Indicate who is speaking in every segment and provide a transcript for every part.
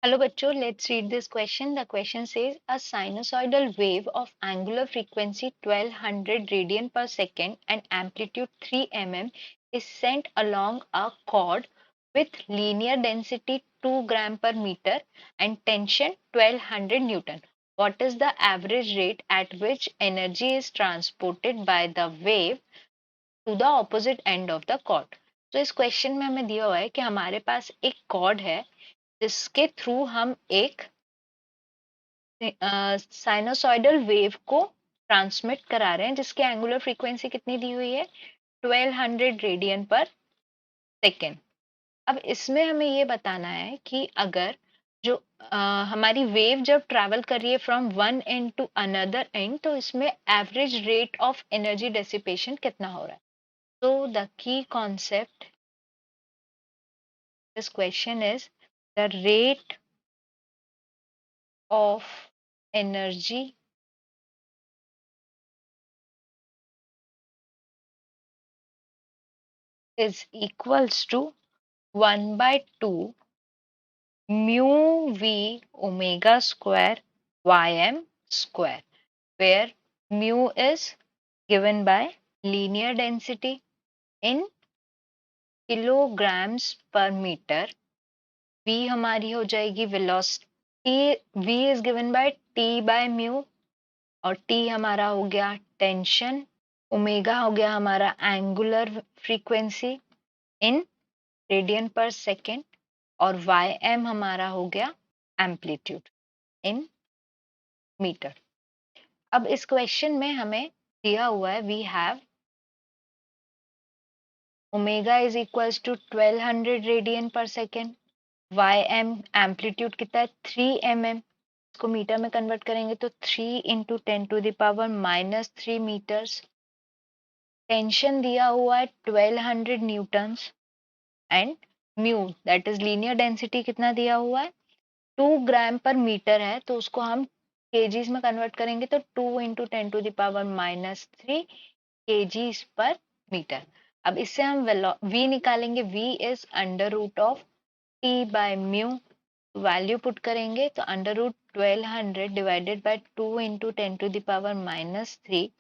Speaker 1: Hello bachcho, let's read this question. The question says a sinusoidal wave of angular frequency 1200 radian per second and amplitude 3 mm is sent along a cord with linear density 2 gram per meter and tension 1200 Newton. What is the average rate at which energy is transported by the wave to the opposite end of the cord? तो इस question में हमें दिया हुआ है कि हमारे पास एक कॉर्ड है जिसके थ्रू हम एक साइनोसॉइडल वेव को ट्रांसमिट करा रहे हैं जिसकी एंगुलर फ्रीक्वेंसी कितनी दी हुई है 1200 रेडियन पर सेकेंड। अब इसमें हमें ये बताना है कि अगर जो हमारी वेव जब ट्रैवल कर रही है from one end to another end तो इसमें average rate of energy dissipation कितना हो रहा है। तो the key concept this question is the rate of energy is equals to 1 by 2 mu v omega square ym square, where mu is given by linear density in kilograms per meter, v हमारी हो जाएगी velocity, v is given by t by mu और t हमारा हो गया tension, omega हो गया हमारा एंगुलर फ्रीक्वेंसी इन रेडियन पर सेकेंड और वाई एम हमारा हो गया एम्पलीट्यूड इन मीटर। अब इस क्वेश्चन में हमें दिया हुआ है we have omega is equals to 1200 radian पर सेकेंड, वाई एम एम्पलीट्यूड कितना है 3 mm, इसको मीटर में कन्वर्ट करेंगे तो 3 इंटू 10⁻³ मीटर्स, टेंशन दिया हुआ है 1200 Newton's and mu that is linear density कितना दिया हुआ है 2 ग्राम पर मीटर है तो उसको हम केजीज में कन्वर्ट करेंगे तो 2 इंटू 10⁻³ केजीज पर मीटर। अब इससे हम v निकालेंगे, v is under root of t by mu, value put करेंगे तो under root 1200 divided by 2 into 10⁻³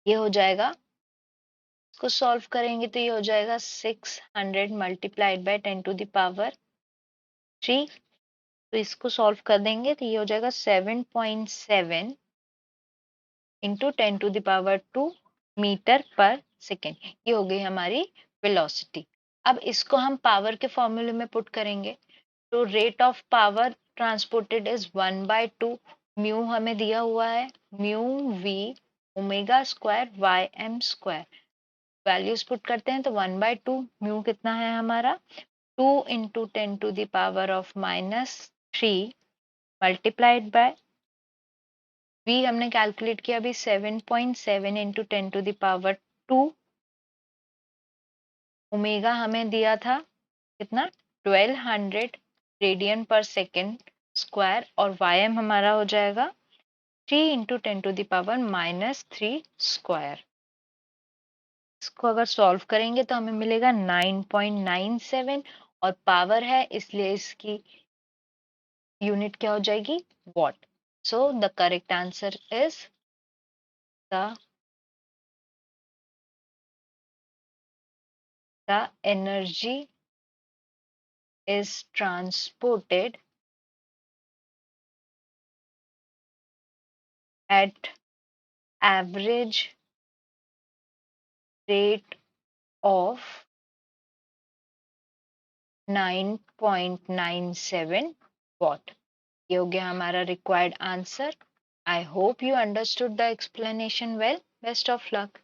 Speaker 1: ये हो जाएगा, इसको सॉल्व करेंगे तो ये हो जाएगा 600 मल्टीप्लाइड बाय 10⁻³ तो इसको सॉल्व कर देंगे तो ये हो जाएगा 7.7 इंटू 10⁻² मीटर पर सेकेंड, ये हो गई हमारी वेलोसिटी। अब इसको हम पावर के फॉर्मूले में पुट करेंगे तो rate of power transported is 1/2 mu हमें दिया हुआ है mu v omega square y m square, values put करते हैं तो 1/2 म्यू कितना है हमारा 2 इंटू 10⁻³ मल्टीप्लाइड बाय v हमने कैलकुलेट किया अभी 7.7 इंटू 10⁻², ओमेगा हमें दिया था कितना 1200 रेडियन पर सेकेंड स्क्वायर और वाई हमारा हो जाएगा 3 इंटू 10⁻³ स्क्वायर। इसको अगर सॉल्व करेंगे तो हमें मिलेगा 9.97 और पावर है इसलिए इसकी यूनिट क्या हो जाएगी what. So the correct answer is the energy is transported at average rate of 9.97 watt। ये हो गया हमारा required answer। I hope you understood the explanation well. Best of luck.